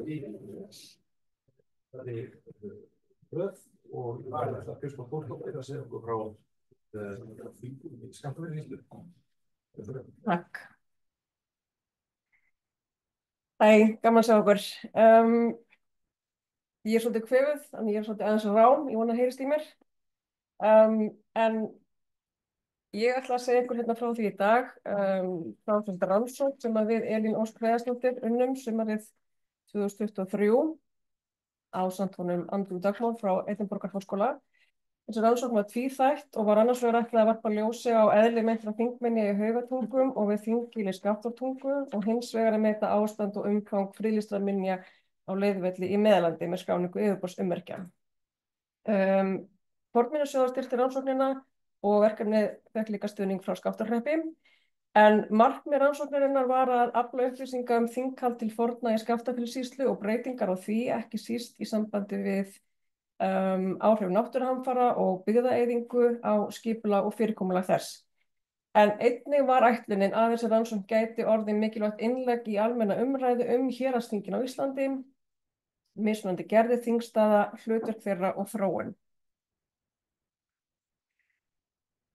í röð og það fyrst og fórst að segja okkur frá þingum í skammtafellssýslu. Takk. Hæ, gaman að sjá okkur. Ég svolítið kvefuð, þannig ég svolítið aðeins rám, ég vona að heyrist í mér. En ég ætla að segja ykkur hérna frá því í dag, frá þetta rannsókn sem að við Elín Ósk Hreiðarsdóttir unnum sumarið 2023 ásamt honum Andrew Dugmore frá Edinborgar-háskóla. Þessi rannsókn var tvíþætt og var annars vegar ætlað að varpa ljósi á eðli meintra þingmenja í Haugatungum og við Þinggil í Skaftártungu og hins vegar að meta ástand og umfang friðlýstra minja á leiðvelli í Meðallandi með skráningu yfirborðsummerkja. Fornminjasjóður styrkti rannsóknina og verkefnið fékk líka stuðning frá Skaftárhreppi. En markmið rannsóknarinnar var að afla upplýsinga þinghald til forna í Skaftafellssýslu og breytingar á því, ekki síst í sambandi við áhrif náttúruhamfara og byggðaeyðingu á skipulag og fyrirkomulag þess. En einnig var ætlunin að þessi rannsókn gæti orðið mikilvægt innlegg í almenna umræðu héraðsþingin á Íslandi, mismunandi gerðir þingstaða, hlutverk þeirra og þróun.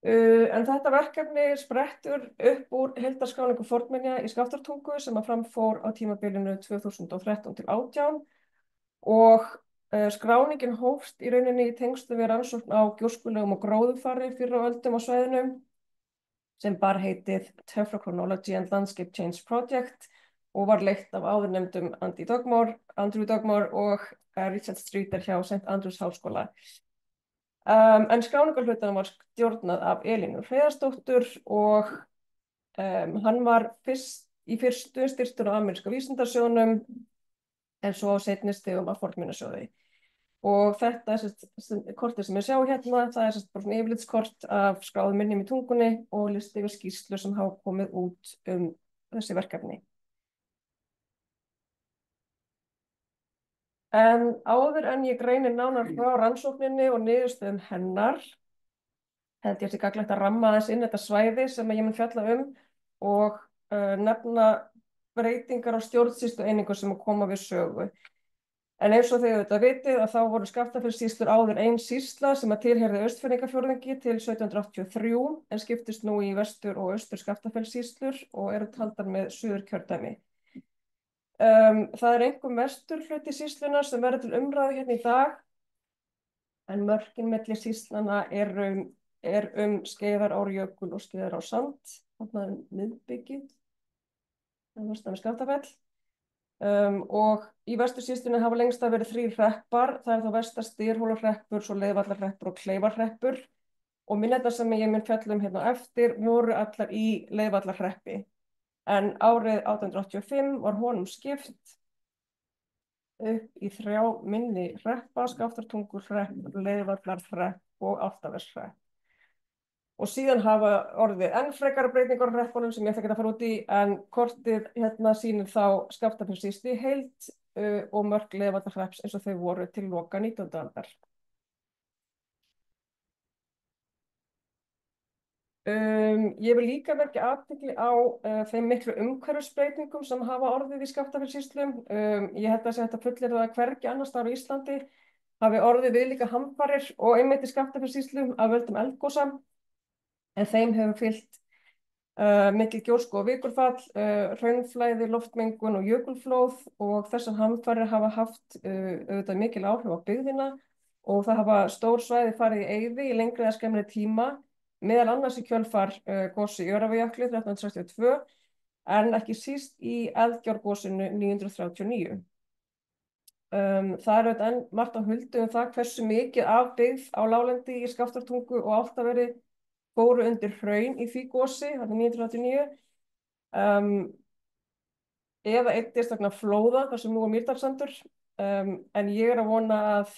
En þetta verkefni sprettur upp úr heildarskráningu fornminja í Skaftártungu sem að framfór á tímabilinu 2013 til 2018 og skráningin hófst í rauninni í tengslum við rannsókn á gjóskulegum og gróðurfari fyrr á öldum á svæðinu sem bar heitið Tephrochronology and Landscape Change Project og var leitt af áðurnefndum Andrew Dugmore og Richard Streeter hjá St. Andrews háskóla. En skráningarhlutanum var stjórnað af Elínu Hreiðarsdóttur og hann var í fyrstu styrktur á ameríska vísindasjóðnum en svo á seinni stigum af Fornminjasjóði. Og þetta kortið sem ég sjá hérna, það bara svona yfirlitskort af skráðum minjum í tungunni og listi yfir skýrslur sem hafa komið út þessi verkefni. En áður en ég greini nánar frá rannsókninni og niðurstöðum hennar, held ég sé gagnlegt að ramma þess inn þetta svæði sem ég mun fjalla og nefna breytingar á stjórnsýslueiningu sem koma við sögu. En eins og þið auðvitað vitið að þá voru Skaftafellssýslur áður ein sýsla sem að tilheyrði Austfirðingafjórðungi til 1783 en skiptist nú í vestur- og austur Skaftafellssýslur og eru taldar með suðurkjördæmi. Það einkum vesturhluti sýslunnar sem verður til umræðu hérna í dag en mörkin milli sýslana er Skeiðarárjökul og Skeiðarársand, þarna miðbyggið, vestan við Skaftafell. Og í vestursýslunni hafa lengst af verið 3 hreppar, það þá vestar Styrhólahreppur, svo Leiðvallarhreppur og Kleifarhreppur og minjarnar sem ég mun fjalla hérna eftir voru allar í Leiðvallarhreppi. En árið 1885 var honum skipt upp í 3 minni hreppa, Skaftártunguhrepp, Leiðvallarhrepp og Álftavershrepp. Og síðan hafa orðið enn frekara breytingar á hreppunum sem ég ætla ekki að fara út í, en kortið hérna sýnir þá Skaftafellssýslu í heild og mörk Leiðvallarhrepps eins og þau voru til loka 19. aldar. Ég vil líka vekja athygli á þeim miklu umhverfisbreytingum sem hafa orðið í Skaftafellssýslu. Ég held að þetta fullyrða að hvergi annars staðar á Íslandi hafi orðið viðlíka hamfarir og einmitt í Skaftafellssýslu af völdum eldgosa. En þeim hefur fylgt mikil gjósku og vikurfall, hraunflæði, loftmengun og jökulflóð og þessar hamfarir hafa haft auðvitað mikil áhrif á byggðina og það hafa stór svæði farið í eyði í lengri eða skemmri tíma, meðal annars í kjölfar gosi í Öræfajökli 1362 en ekki síst í Eldgjárgosinu 939. Það auðvitað enn margt á huldu það hversu mikið af byggð á láglendi í Skaftártungu og Álftaveri fóru undir hraun í því gosi, þarna 939, eða eyddist vegna flóða, þar sem nú Mýrdalssandur, en ég að vona að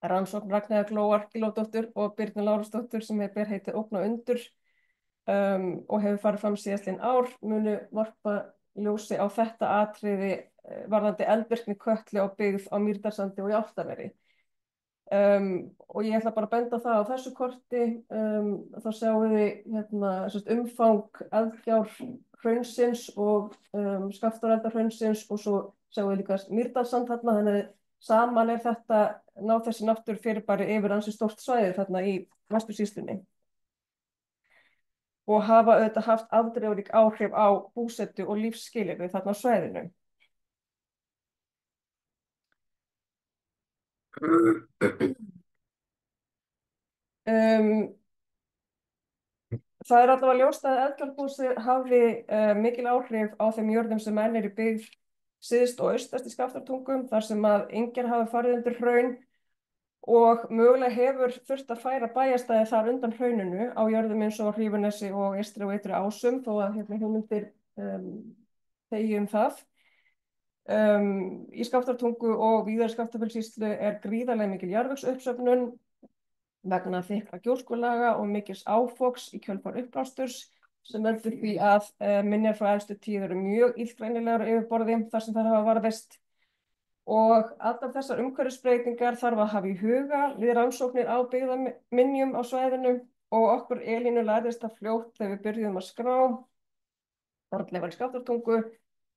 rannsókn Ragnheiðar Glóar Gylfadóttur og Birnu Lárusdóttur sem ber heitið Ógn og undur og hefur farið fram síðastliðin ár, munu varpa ljósi á þetta atriði varðandi eldvirkni Kötlu á byggð á Mýrdalssandi og í Álftaveri. Og ég ætla bara að benda það á þessu korti, þá sjáum við hérna, umfang hraunsins og Skaftáreldahraunsins og svo sjáum við líka Mýrdalssand þarna, þannig að saman þetta, ná þessi náttúrufyrirbæri yfir ansi stórt svæði þarna í Vestursýslunni. Og hafa auðvitað haft afdrifarík áhrif á búsetu og lífsskilyrði þarna á svæðinu. Það allavega ljóst að Eldgjárgosið hafði mikil áhrif á þeim jörðum sem enn eru í byggð syðst og austast í Skaftártungum, þar sem að engjar hafa farið undir hraun og mögulega hefur þurft að færa bæjarstæði þar undan hrauninu á jörðum eins og Hrífunesi og Eystri og Ytri Ásum, þó að hugmyndir þegi það. Í Skaftártungu og víðar í Skaftárfellssýslu er gríðarlega mikil jarðvegsuppsöfnun vegna þykkra gjóskulaga og mikils áfoks í kjölfar uppblásturs sem veldur því að minjar frá elstu tíð eru mjög illgreinilegar á yfirborði þar sem þær hafa varðveist. Og allar þessar umhverfisbreytingar þarf að hafa í huga við rannsóknir á byggðaminjum á svæðinu og okkur Elínu lærðist það fljótt þegar við byrjuðum að skrá fornleifar í Skaftártungu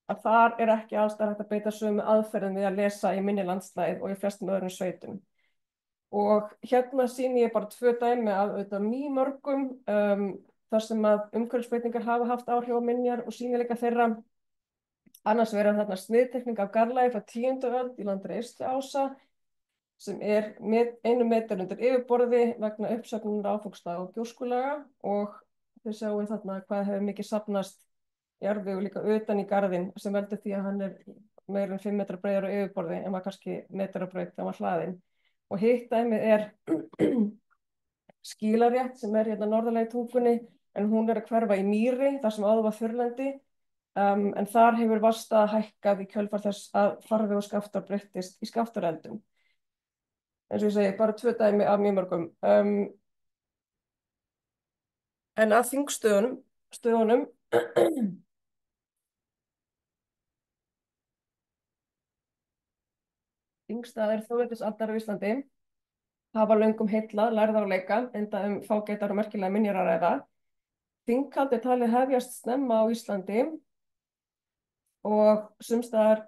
að þar er ekki alls hægt að beita sömu aðferðum við að lesa í minjalandslagið og í flestum öðrum sveitum. Og hérna sýni ég bara 2 dæmi af auðvitað mýmörgum þar sem að umhverfisbreytingar hafa haft áhrif á minjar og sýnileika þeirra. Annars vegar þarna sniðteikning af Garðlagi frá 10. öld í landinu Eystri Ása sem er 1 meter undir yfirborði vegna uppsöfnunar áfokslaga og gjóskulaga og þau sjáum þarna hvað hefur mikið safnast jarðvegur líka utan í garðinn sem veldur því að hann er meira en 5 metra breiður á yfirborði en var kannski metra breiður þegar hann var hlaðinn. Og hitt dæmið er Skílarétt sem er hérna norðarlega í tungunni en hún er að hverfa í mýri þar sem áður var þurrlendi en þar hefur vatnsstaða hækkað í kjölfar þess að farvegur Skaftár breyttist í Skaftáreldum. Eins og ég segi, bara 2 dæmi af mjög mörgum. En að þingstöðunum Þingstaðir þjóðveldisaldar á Íslandi hafa löngum heillað, lærða og leika, enda fágætar og merkilega minjar að ræða. Þinghald er talið hefjast snemma á Íslandi og sumstaðar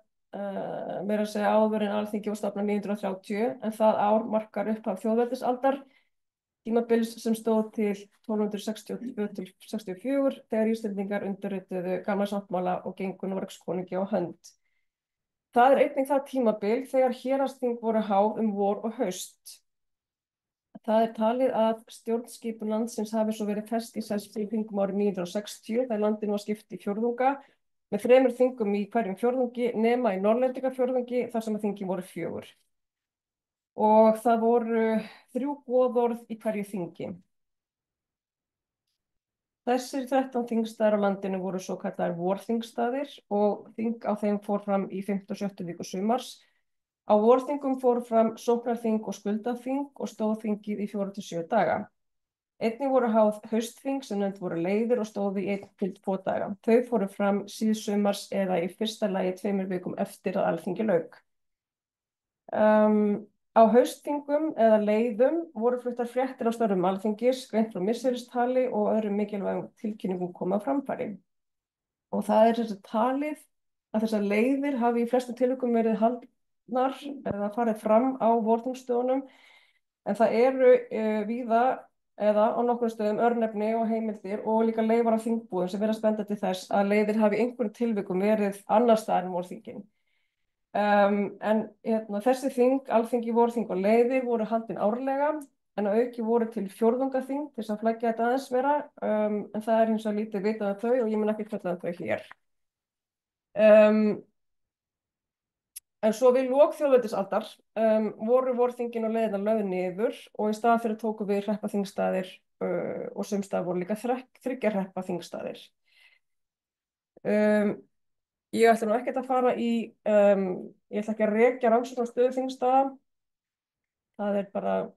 meira að segja áður en Alþingi var stofnað 930, en það ár markar upphaf þjóðveldisaldar, tímabils sem stóð til 1262–64 þegar Íslendingar undirrituðu gamla sáttmála og gengu Noregskonungi á hönd. Það er einnig það tímabil þegar héraðsþing voru háð vor og haust. Það er talið að stjórnskipun landsins hafi svo verið fest í þingum árið 960 þegar landinu var skipt í fjórðunga með 3 þingum í hverjum fjórðungi nema í Norðlendingafjórðungi þar sem að þingin voru 4. Og það voru 3 goðorð í hverju þingi. Þessir 13 þingstaðir á landinu voru svo kallaðir vorþingstaðir og þing á þeim fór fram í 5. og 6. viku sumars. Á vorþingum fór fram sóknarþing og skuldaþing og stóð þingið í 4 til 7 daga. Einnig voru háð haustþing sem nefnd voru leiðir og stóðu í 1 til 2 daga. Þau fóru fram síðsumars eða í fyrsta lagi 2 vikum eftir að Alþingi lauk. Á haustþingum eða leiðum voru fluttar fréttir á störfum Alþingis, greint frá misseristali og öðrum mikilvægum tilkynningum koma á framfæri. Og það er talið að þessar leiðir hafi í flestum tilvikum verið haldnar eða farið fram á vorþingsdögunum, en það eru víða eða á nokkrum stöðum örnefni og heimildir og líka leifar af þingbúðum sem virðast benda til þess að leiðir hafi í einhverjum tilvikum verið annars staðar en vorþingin. En þessi þing, Alþingi, vorþing og leiðir voru haldin árlega en að auki voru til fjórðungaþing til þess að flækja þetta aðeins vera en það er hins vegar lítið vitað um þau og ég mun ekki fjalla um þau hér. En svo við lok þjóðveldisaldar voru vorþingin og leiðirnar lögð niður og í stað fyrir tóku við hreppaþingstaðir og sumstaðar voru líka 3 hreppaþingstaðir. Ég ætla nú ekkert að fara í, ég ætla ekki að rekja rannsókn á stöðu þingstaða, það er bara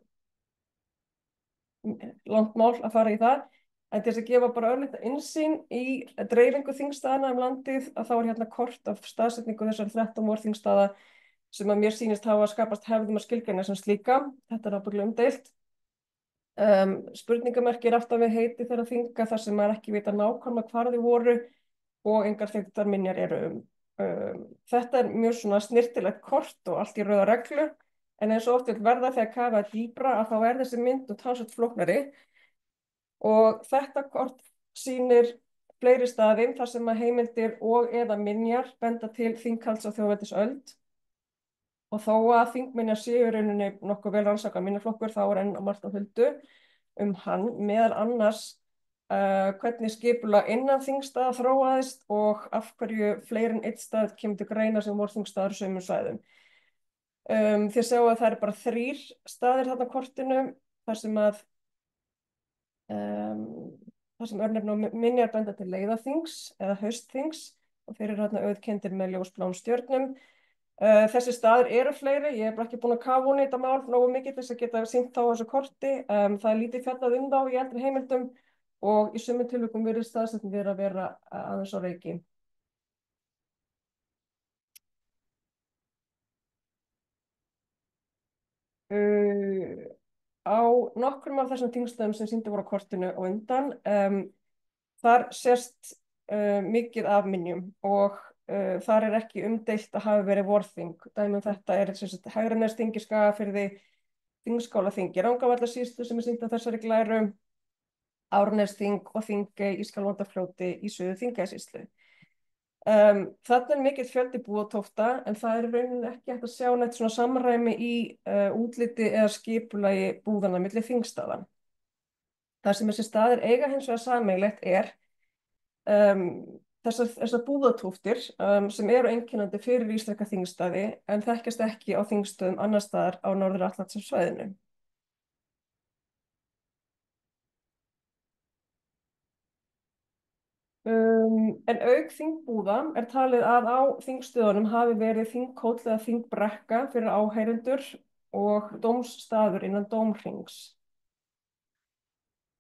langt mál að fara í það, en til þess að gefa bara örlítið innsýn í dreifingu þingstaðana landið, að þá er hérna kort af staðsetningu þessar 13 vorþingstaða sem að mér sýnist hafa skapast hefðum að skilgreina sem slíka, þetta er ábyggilega umdeilt. Spurningamerki er alltaf við heiti þeirra þinga þar sem maður ekki vita nákvæmlega hvar þau voru, og engar þekktar minjar eru Þetta er mjög svona snirtilegt kort og allt í rauða reglu, en eins og oft vil verða þegar kafað er dýpra að þá er þessi mynd talsvert flóknari og þetta kort sýnir fleiri staði þar sem að heimildir og eða minjar benda til þinghalds á þjóðveldisöld. Og þó að þingminjar séu í rauninni nokkuð vel rannsakað minjaflokkur þá er enn margt á huldu hann, meðal annars hvernig skipulag innan þingstaða þróaðist og af hverju fleiri en einn stað kemur til greina sem voru þingstaðar á sumum svæðum. Þið sjáu að það eru bara 3 staðir þarna á kortinu þar sem örnefni og minjar benda til leiðaþings eða haustþings og þeir eru þarna auðkenndir með ljósbláum stjörnum. Þessi staðir eru fleiri, ég hef ekki búin að kafa ofan í þetta mál nógu mikið til þess að geta sýnt á þessu korti. Það er lítið fjallað þá í eldri heimildum og í sumum tilvikum virðist staðsetning að vera aðeins á reiki. Á nokkrum af þessum þingstöðum sem sýndir voru á kortinu á undan, þar sést mikið af minjum og þar er ekki umdeilt að hafi verið vorþing. Dæmi þetta er Hegranesþing í Skagafirði, Þingskálaþing í Rangárvallasýslu sem er sýnt á þessari glæru, Árnesþing og Þingey í Skjálfandafljóti í Suður-Þingeyjarsýslu. Þarna er mikill fjöldi búatófta en það er í rauninni ekki hægt að sjá neitt svona samræmi í útliti eða skipulagi búðanna milli þingstaða. Það sem þessi staðir eiga hins vegar sameiginlegt er þessar búatóftir sem eru einkennandi fyrir íslenska þingstaði en þekkjast ekki á þingstöðum annars staðar á Norður-Atlantshafssvæðinu. En auk þingbúða er talið að á þingstöðunum hafi verið þinghóll eða þingbrekka fyrir áheyrendur og dómsstaður innan dómhrings.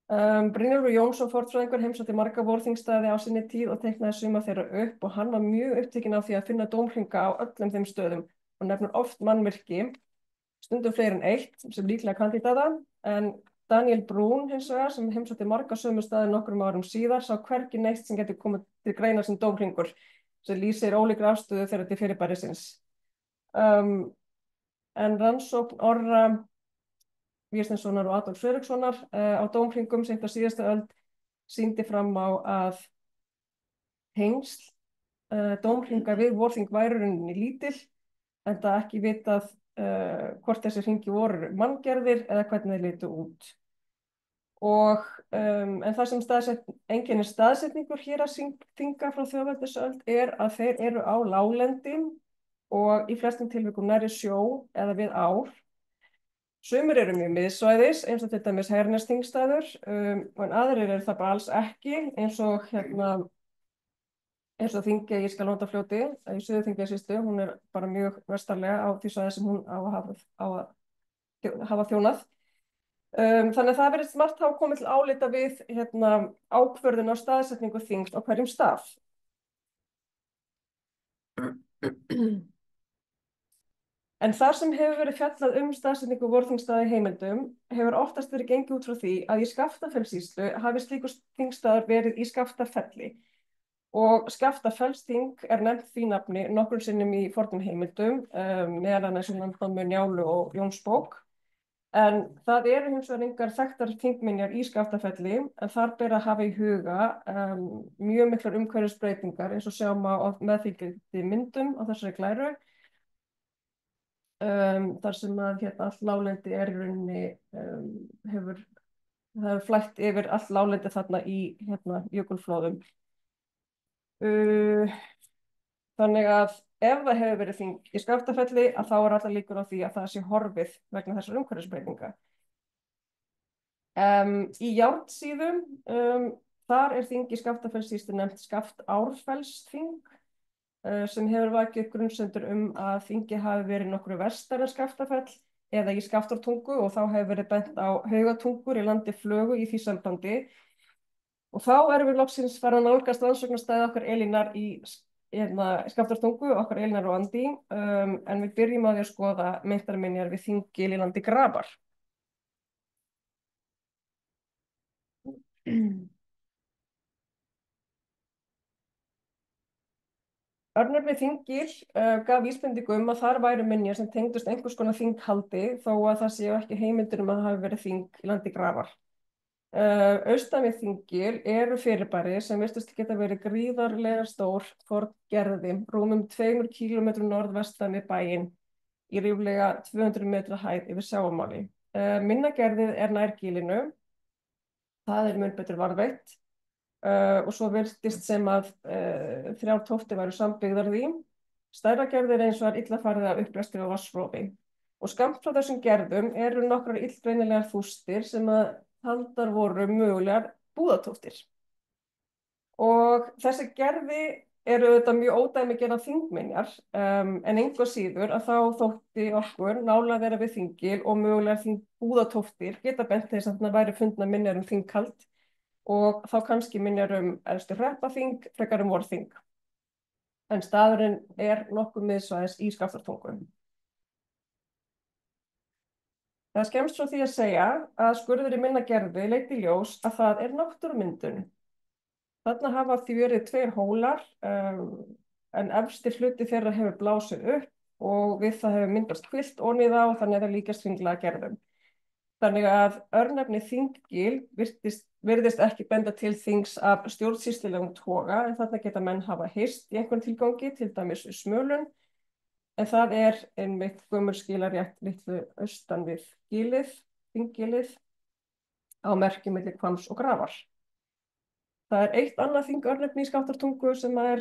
Brynjólfur Jónsson fornfræðingur heimsótti marga vorþingstaði á sinni tíð og teiknaði suma þeirra upp og hann var mjög upptekinn af því að finna dómhringa á öllum þeim stöðum og nefnir oft mannvirki, stundum fleiri en eitt sem líklega kandídata, en Daniel Brún hins vegar sem heimsótti marga sömu staði nokkrum árum síðar sá hvergi neitt sem getur komið til greina sem dómhringur sem lýsir ólíkri afstöðu þeirra til fyrirbærisins. En rannsókn Orra Vésteinssonar og Adolfs Friðrikssonar á dómhringum seint á síðustu öld sýndi fram á að tengsl dómhringa við vorþing væru í rauninni lítil en það ekki vitað hvort þessi hringi voru manngerðir eða hvernig þeir litu út. En það sem einkennir staðsetningur héraðsþinga frá þjóðveldisöld er að þeir eru á láglendi og í flestum tilvikum nærri sjó eða við ár. Sumir eru mjög miðsvæðis eins og til dæmis Hegranesþingstaður en aðrir eru það bara alls ekki eins og Þingey í Skjálfandafljóti í Suður-Þingeyjarsýslu, hún er bara mjög vestarlega á því svæði sem hún á að hafa þjónað. Þannig að það virðist margt hafa komið til álita við ákvörðun á staðsetningu þings á hverjum stað. En þar sem hefur verið fjallað staðsetningu vorþingstaða í heimildum hefur oftast verið gengið út frá því að í Skaftafellssýslu hafi slíkur þingstaður verið í Skaftafelli og Skaftafellsþing er nefnt því nafni nokkrum sinnum í fornum heimildum, meðal annars í Landnámu, Njálu og Jónsbók. En það eru hins vegar engar þekktar þingminjar í Skaftafelli en þar ber að hafa í huga mjög miklar umhverfisbreytingar eins og sjá má á meðfylgjandi myndum á þessari glæru. Þar sem að allt láglendi er í rauninni það hefur flætt yfir allt láglendi þarna í jökulflóðum. Þannig að ef það hefur verið þing í Skaftafelli að þá er allar líkur á því að það sé horfið vegna þessar umhverfisbreytinga. Í Járnsíðum þar er þing í Skaftafellssýslu nefnt Skaftárfellsþing sem hefur vakið upp grunsemdir að þingið hafi verið nokkru vestar en Skaftafell eða í Skaftártungu og þá hefur verið bent á Haugatungur í landi Flögu í því sambandi. Og þá erum við loksins farin að nálgast rannsóknarstæði okkar Elínar í Skaftártungu, okkar Elínar og Andí, en við byrjum á því að skoða myndarminjar við Þingil í landi Grabar. Örnefni Þingil gaf vísbendingu að þar væru minjar sem tengdust einhvers konar þinghaldi þó að það séu ekki heimildir það hafi verið þing í landi Grafar. Austan við Þingil eru fyrirbæri sem virtust geta verið gríðarlega stór forngerði, rúmum 2 kílómetrum norðvestan við bæinn í ríflega 200 metra hæð yfir sjávarmáli. Minna gerðið er nær gilinu, það er mun betur varðveitt og svo virtist sem að 3 tóftir væru sambyggðar því. Stærra gerðir eins og er illa farið af uppblæstri og vatnsrofi. Og skammt frá þessum gerðum eru nokkrar illgreinilegar fústir sem að taldar voru mögulegar búðatóftir. Og þessi gerði eru auðvitað mjög ódæmigerðar þingminjar, en engu að síður að þá þótti okkur nálega vera við Þingil og mögulegar búðatóftir geta bent þess að það væri fundna minjar þinghald og þá kannski minjar elstu hreppaþing frekar vorþing. En staðurinn er nokkuð miðsvæðis í Skaftártungu. Það er skemmst frá því að segja að skurður í minna gerði leiddi í ljós að það er náttúrumyndun. Þarna hafa því verið 2 hólar, en efsti hluti þeirra hefur blásið upp og við það hefur myndast hvilft ofan í þá og þannig að það líkast hringlaga gerðum. Þannig að örnefni Þingil virðist ekki benda til þings af stjórnsýslulegum toga, en þarna geta menn hafa hist í einhvern tilgangi, til dæmis við smölun, en það er einmitt gömul skilarétt litlu austan við gilið, Þinggilið, á merki milli Hvamms og Grafar. Það er eitt annað þingörnefni í Skaftártungu sem er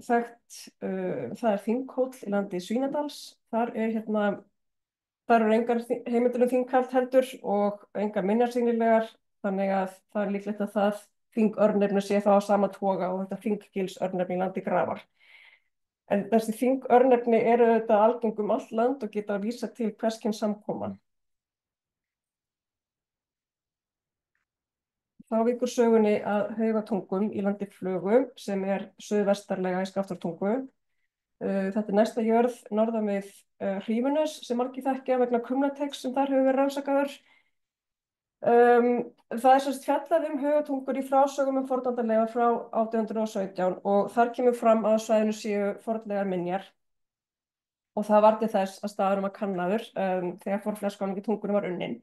þekkt, það er Þinghóll í landi Svínadals. Þar eru engar heimildir þinghald heldur og engar minjar sýnilegar, þannig að það er líklegt að það þingörnefni sé þá á sama toga og þetta Þinggilsörnefni í landi Grafar. En þessi þingörnefni eru auðvitað algeng allt land og geta að vísa til hvers kyns samkoma. Þá víkur sögunni að Haugatungum í landi Flugu sem er suðvestarlega í Skaftártungu. Þetta er næsta jörð norðan við Hrífunes sem margir þekkja vegna kumlateiks sem þar hefur verið rannsakaður. Það er semst fjallað Haugatungur í frásögum fornaldarleifar frá 1817 og þar kemur fram að á svæðinu séu fornlegar minjar og það var til þess að staðurinn var kannaður þegar fornleifaskráning í tungunum var unnin.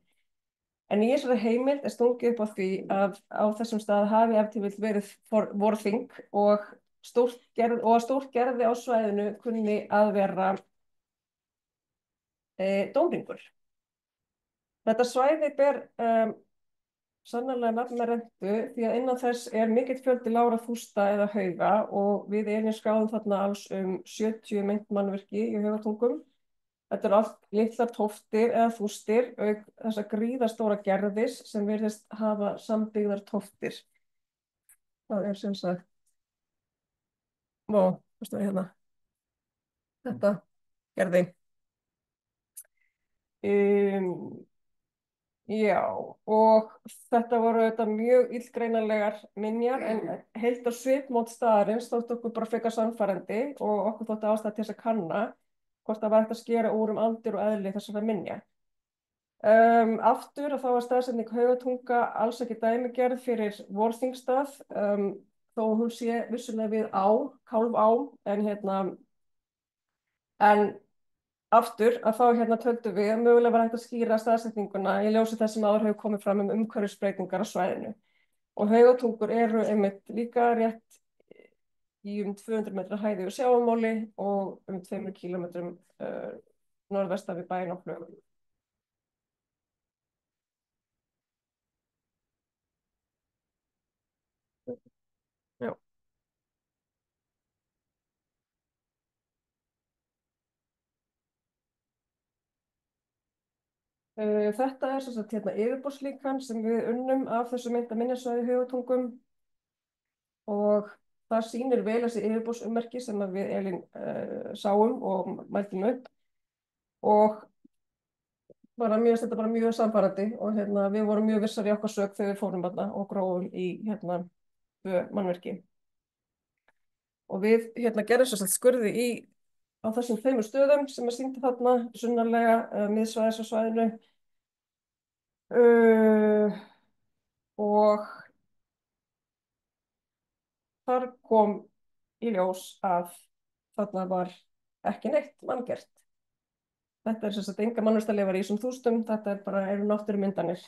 En í þessari heimild er stungið upp á því að á þessum stað hafi ef til vill verið vorþing og að stórt gerði á svæðinu kunni að vera dómhringur. Þetta svæði ber sannarlega nafn með rentu því að innan þess er mikill fjöldi lágra fústa eða hauga og við skráðum þarna alls 70 meint mannvirki í Haugatungum. Þetta eru allt litlar tóftir eða fústir auk þessa gríðarstóra gerðis sem virðist hafa sambyggðar tóftir. Það er sem sagt, hvað stóð hérna? Þetta gerði. Já, og þetta voru þetta mjög illgreinanlegar minjar en heild á svipmót staðarins þótti okkur bara frekar sannfærandi og okkur þótti ástæða til þess að kanna hvort það var hægt að skera úr aldur og eðli þessara minja. Aftur að þá var staðsetning Haugatunga alls ekki dæmigerð fyrir vorþingstað, þó hún sé vissulega við Kálfá, en aftur að þá töldum við að mögulega var hægt að skýra staðsetninguna í ljósi þess sem áður hefur komið fram umhverfisbreytingar á svæðinu. Og Haugatungur eru einmitt líka rétt í 200 metra hæð yfir sjávarmáli og 2 kílómetrum norðvestan við bæinn á Flugum. Já. Þetta er sem sagt yfirborðslíkan sem við unnum af þessu meinta minjasvæði Haugatungum og það sýnir vel þessi yfirborðsummerki sem við Elín sáum og mæltum upp og þetta bara mjög sannfærandi og við vorum mjög vissar í okkar sök þegar við fórum þarna og grófum í 2 mannvirki. Og við gerðum sem sagt skurði á þessum 2 stöðum sem sýndi þarna sunnarlega miðsvæðis á svæðinu og þar kom í ljós að þarna var ekki neitt manngert. Þetta er sem sagt enga mannvistarleifar í þessum þústum, þetta eru náttúrumyndanir.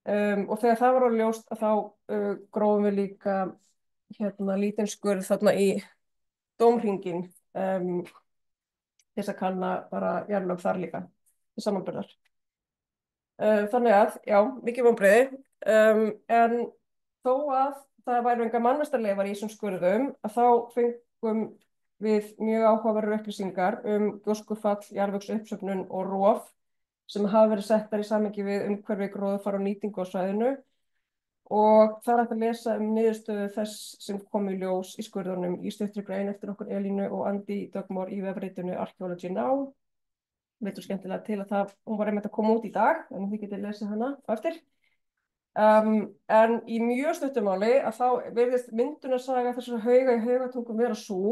Og þegar það var á ljóst að þá grófum við líka lítinn skurð þarna í dómhringinn til þess að kanna bara jarðlög þar líka til samanburðar. Þannig að, já, mikið vonbrigði, en þó að það væru engar mannvistarleifar í þessum skurðum, að þá fengum við mjög áhugaverðar upplýsingar gjóskufall, jarðvegsuppsöfnun og rof sem hafa verið settar í samhengi við umhverfi, gróðurfar og nýtingu á svæðinu, og það er hægt að lesa niðurstöðu þess sem kom í ljós í skurðunum í stuttri grein eftir okkur Elínu og Andy Dugmore í vefritinu Archaeology Now. Veitur skemmtilega til að hún var einmitt að koma út í dag, en þið getið lesið hana á eftir. En í mjög stuttu máli að þá virðist myndunarsaga þessara hauga í Haugatungum vera sú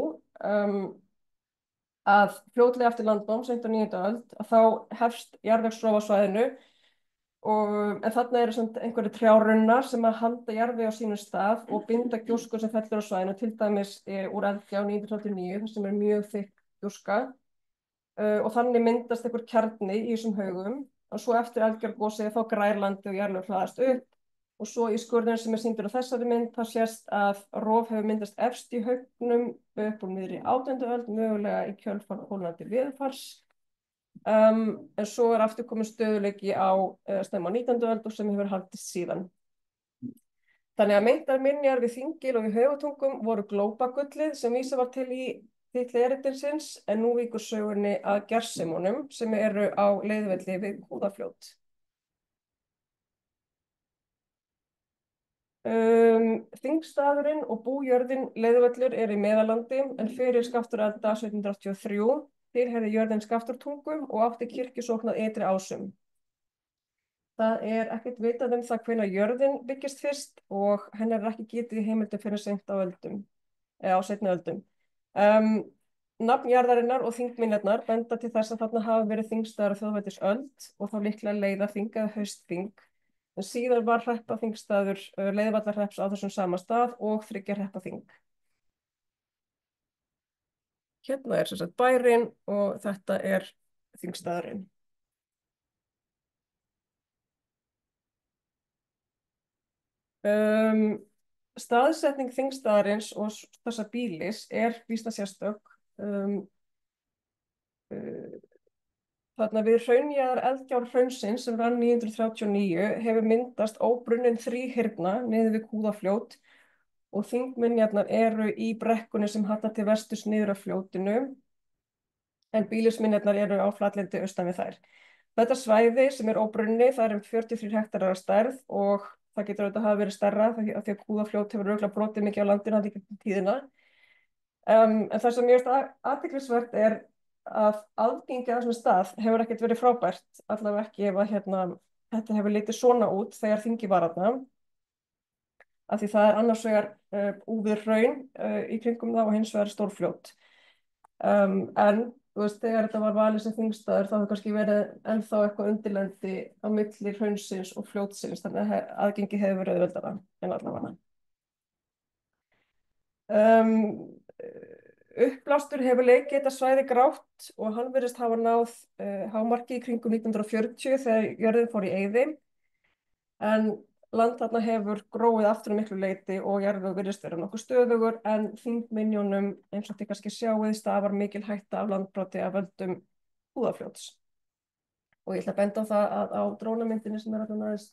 að fljótlega eftir landnám, seint á 9. öld, að þá hefst jarðvegsrof á svæðinu, en þarna eru einhverjir trjárunnar sem að halda jarðveg á sínum stað og binda gjósku sem fellur á svæðinu, til dæmis úr Eldgjá 939, þar sem er mjög þykk gjóska. Og þannig myndast einhver kjarni í þessum haugum, og svo eftir eldgjárgosið þá grær landið og jarðlög hlaðast upp, og svo í skurðinum sem er sýndur á þessari mynd, það sést að rof hefur myndast efst í haugnum upp úr miðri 18. öld, mögulega í kjölfar kólnandi veðurfars, en svo er aftur komin stöðuleiki á snemma á 19. öld og sem hefur haldist síðan. Þannig að meintar minjar við Þingil og í Haugatungum voru glópagullið sem vísað var til í titli erindisins, en nú víkur sögunni að gersemunum sem eru á leiðvelli við Búðafljót. Þingstaðurinn og bújörðin Leiðvöllur í Meðallandi, en fyrir Skaftárelda 1783 tilheyrði jörðin Skaftártungu og átti kirkjusókn að Ytri Ásum. Það er ekkert vitað það hvenær jörðin byggist fyrst og hennar er ekki getið í heimildum fyrir seint á öldum, eða á seinni öldum. Nafn jarðarinnar og þingminjarnar benda til þess að þarna hafa verið þingstaðar á þjóðveldisöld og þá líklega leiðarþing eða haustþing, en síðan var hreppaþingstaður Leiðvallarhrepps á þessum sama stað og 3 hreppaþing. Hérna er sem sagt bærinn og þetta er þingstaðurinn. Staðsetning þingstaðarins og þessa býlis er býsna sérstök. Þarna við hraunjaðar Eldgjárhraunsins sem rann 939 hefur myndast óbrunnin þríhyrna niður við Kúðafljót og þingminjarnar eru í brekkunni sem hallar til vesturs niður af fljótinu, en býlisminjarnar eru á flatlendi austan við þær. Þetta svæði sem er óbrunni, það er 43 hektarar að stærð og það getur auðvitað hafa verið stærra af því að Kúðafljót hefur örugglega brotið mikið á landinu í gegnum tíðina. En það sem mjög athyglisvert er að aðgengi að þessum stað hefur ekkert verið frábært, allavega ekki ef að þetta hefur litið svona út þegar þingi var þarna, af því það er annars vegar úfið hraun í kringum það og hins vegar stórfljót. En þú veist, þegar þetta var valið sem þingstaður þá hefur kannski verið ennþá eitthvað undirlendi á milli hraunsins og fljótsins, þannig að aðgengi hefur verið auðveldara en allavega. Uppblástur hefur leikið þetta svæði grátt og hann virðist hafa náð hámarki í kringum 1940 þegar jörðin fór í eyði, en land þarna hefur gróið aftur miklu leyti og jarðvegur virðist vera nokkuð stöðugur, en þingminjunum, eins og þið kannski sjáið, stafar mikil hætta af landbroti af völdum Búðafljóts. Og ég ætla að benda á það að á drónamyndinni sem er þarna aðeins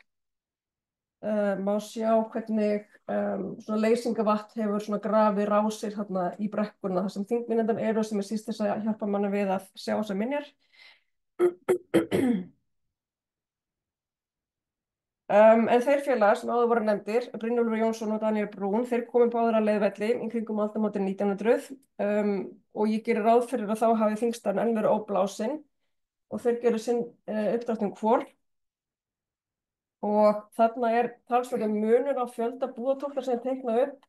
má sjá hvernig svona leysingavatn hefur svona grafið rásir þarna í brekkuna þar sem þingminjarnar eru, sem er síst þess að hjálpa manni við að sjá þessar minjar. En þeir félagar sem áður voru nefndir, Brynjólfur Jónsson og Daniel Brún, þeir komu báðir að Leiðvelli í kringum aldamótin 1900 og ég geri ráð fyrir að þá hafi þingstaðurinn enn verið óblásinn og þeir gerir sinn uppdráttum hvor. Og þarna er talsverður munur á fjölda búðatóktar sem teikna upp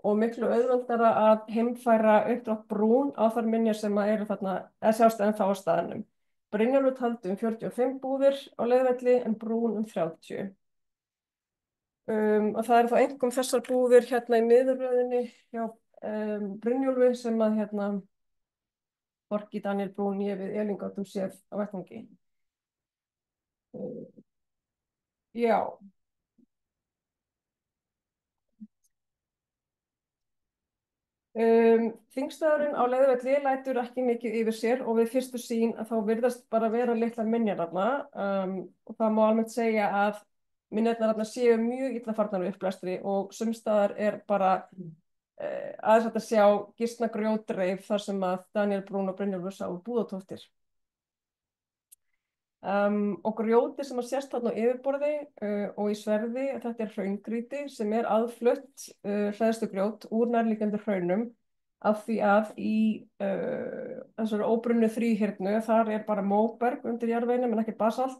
og miklu auðveldara að heimfæra uppdrátt Brún á þær minjar sem eru þarna, eða sjást ennþá á staðnum. Brynjólfur taldi 45 búðir á Leiðvelli en Brún 30. Og það eru þá einkum þessar búðir hérna í miðurröðinni hjá Brynjólfi sem að hvorki Daníel Brún né við Elín gátum séð á vettvangi. Já. Þingstaðurinn á Leiðarvelli lætur ekki mikið yfir sér og við fyrstu sýn að þá virðast bara vera litlar minjar þarna og það má almennt segja að minjarnar þarna séu mjög illa farnar við uppblæstri og sums staðar er bara aðeins hægt að sjá gisna grjótreif þar sem að Daníel Brún og Brynjólfur sáu búðatóftir. Og grjóti sem að sést þarna á yfirborði og í sverði, þetta er hraungrýti sem er aðflutt hræðslugrjót úr nærliggjandi hraunum af því að í þessari óbrunnu þríhyrnu þar er bara móberg undir jarðveginum en ekkert basalt.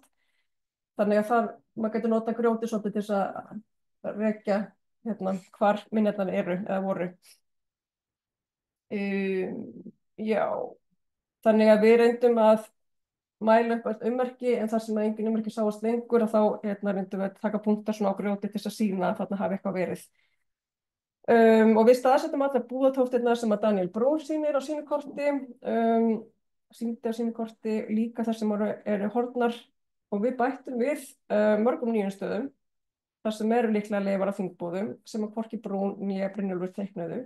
Þannig að þar, maður getur nota grjóti svolítið til þess að rekja hvar minjarnar eru eða voru. Já, þannig að við reyndum að mæla upp öll ummerki en þar sem að engin ummerki sáast lengur og þá reyndum við að taka punktar svona á grjóti til þess að sýna að þarna hafi eitthvað verið. Og við staðsettum allar búðatóftirnar sem að Daníel Brún sýnir á sínu korti, sýndi á sínu korti líka þar sem eru horfnar og við bættum við mörgum nýjum stöðum þar sem eru líklega leifar af þingbúðum sem að hvorki Brún né Brynjólfur teiknuðu.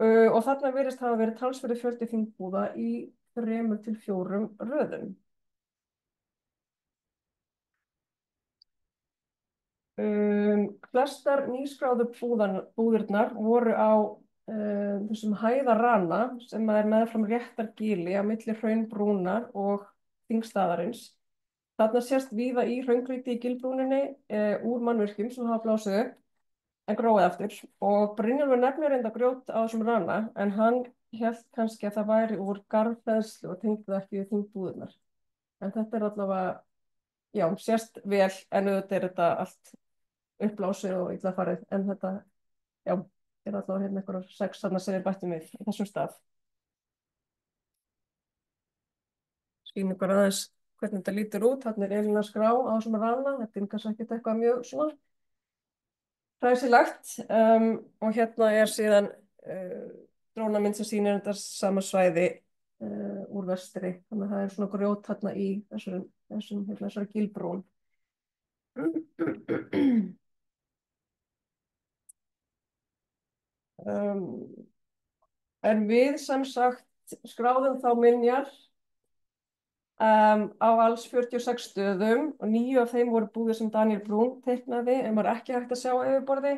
Og þarna virðist hafa verið talsverður fjöldi þingbúða í 3 til 4 röðum. Flestar nýskráðu búðirnar voru á þessum hæðarrana sem er meðfram réttargili á milli Hraunbrúnar og Þingstaðarins. Þarna sést víða í hraungrýti í gilbrúninni úr mannvirkjum sem hafa blásið upp en gróið aftur og Brynjólfur nefnir reynda grjót á þessum rana en hann hélt kannski að það væri úr garðhleðslu og tengdi það ekki við þingbúðirnar. En þetta er allavega, já, sést vel en auðvitað er þetta allt uppblásið og illa farið en þetta, já, er allavega einhverjar 6 þarna sem við bættum við á þessum stað. Skýnum ykkur aðeins hvernig þetta lítur út. Þarna er Elín að skrá á þessum rana. Þetta er kannski ekkert eitthvað mjög svona hræsilegt og hérna er síðan drónamynd sem sýnir þetta sama svæði úr vestri. Þannig að það er svona grjót þarna í þessari gilbrún. En við sem sagt skráðum þá minjar á alls 46 stöðum og 9 af þeim voru búðir sem Daníel Brún teiknaði en var ekki hægt að sjá á yfirborði.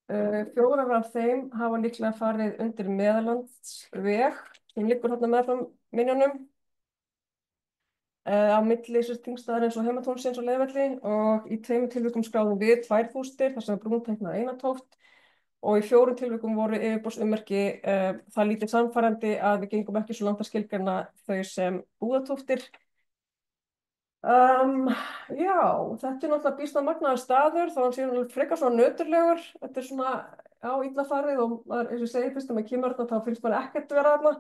4 af þeim hafa líklega farið undir Meðallandsveg sem liggur þarna meðfram minjunum á milli Þingstaðarins og Heimatúnsins og Leiðarvelli og í 2 tilvikum skráðum við 2 fústir þar sem Brún teiknaði eina tóft og í 4 tilvikum voru yfirborðsummerki það lítið sannfærandi að við gengum ekki svo langt að skilgreina þau sem búðatóftir. Já, þetta er náttúrulega býsna magnaður staður þá hann sé frekar svona nöturlegur. Þetta er svona á illa farið og maður, eins og ég segi, fyrst að maður kemur þarna þá finnst maður ekkert vera þarna.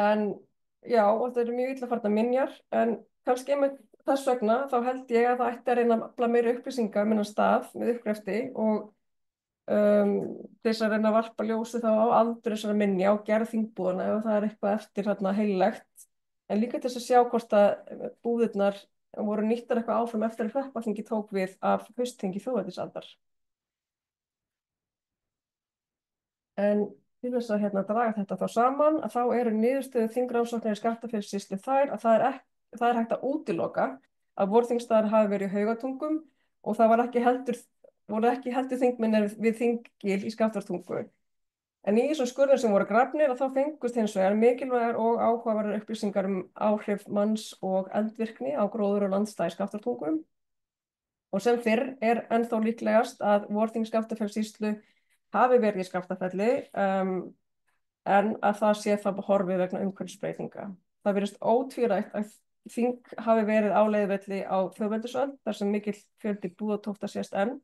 En já, og þetta eru mjög illa farnar minjar en kannski einmitt þess vegna þá held ég að það ætti að reyna að afla meiri upplýsinga um þennan stað með uppgrefti og til þess að reyna að varpa ljósi þá á aldur þessara minja og gerð þingbúðanna ef það er eitthvað eftir þarna heillegt en líka til þess að sjá hvort að búðirnar voru nýttar eitthvað áfram eftir að Hreppalþingi tók við af haustþingi þjóðveldisaldar. En til þess að draga þetta þá saman að þá eru niðurstöður þingrannsóknar í Skaftafelssýslu þær að það er hægt að útiloka að vorþingstaðar hafi verið í Haugatungum og það voru ekki heldur þingmennir við Þinggil í Skaftártungu. En í þessum skurðum sem voru grafnir að þá fengust hins vegar mikilvægar og áhugaverðar upplýsingar áhrif manns og eldvirkni á gróður og landslag í Skaftártungum. Og sem fyrr er ennþá líklegast að vorþing Skaftafellssýslu hafi verið í Skaftafelli en að það sé það horfið vegna umhverfisbreytinga. Það virðist ótvírætt að þing hafi verið á Leiðarvelli á þjóðveldisöld þar sem mikill fjöldi búðatófta sést enn.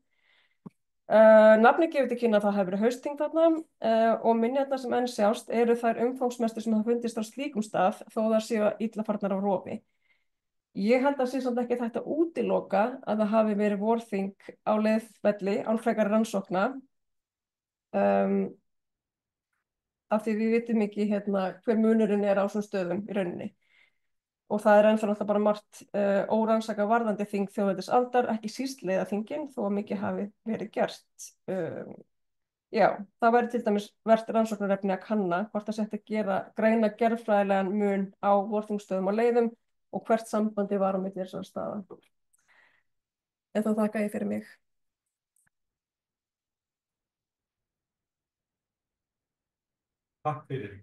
Nafnið gefur til kynna að það hefur verið haustþing þarna og minjarnar sem enn sjást eru þær umfangsmestu sem hafa fundist á slíkum stað þó þær séu illa farnar á rofi. Ég held að sé samt ekki þetta útiloka að það hafi verið vorþing á Leiðarvelli án frekari rannsókna af því við vitum ekki hver munurinn er á svona stöðum í rauninni. Og það er ennþá náttúrulega bara margt órannsakað varðandi þing þjóðveldisaldar, ekki síst leiðaþingin, þó að mikið hafi verið gert. Já, það væri til dæmis vert rannsóknarefni að kanna hvort það sé hægt að greina gerðfræðilegan mun á vorþingstöðum og leiðum og hvert sambandi var á milli þessara staða. En þá þakka ég fyrir mig. Takk fyrir.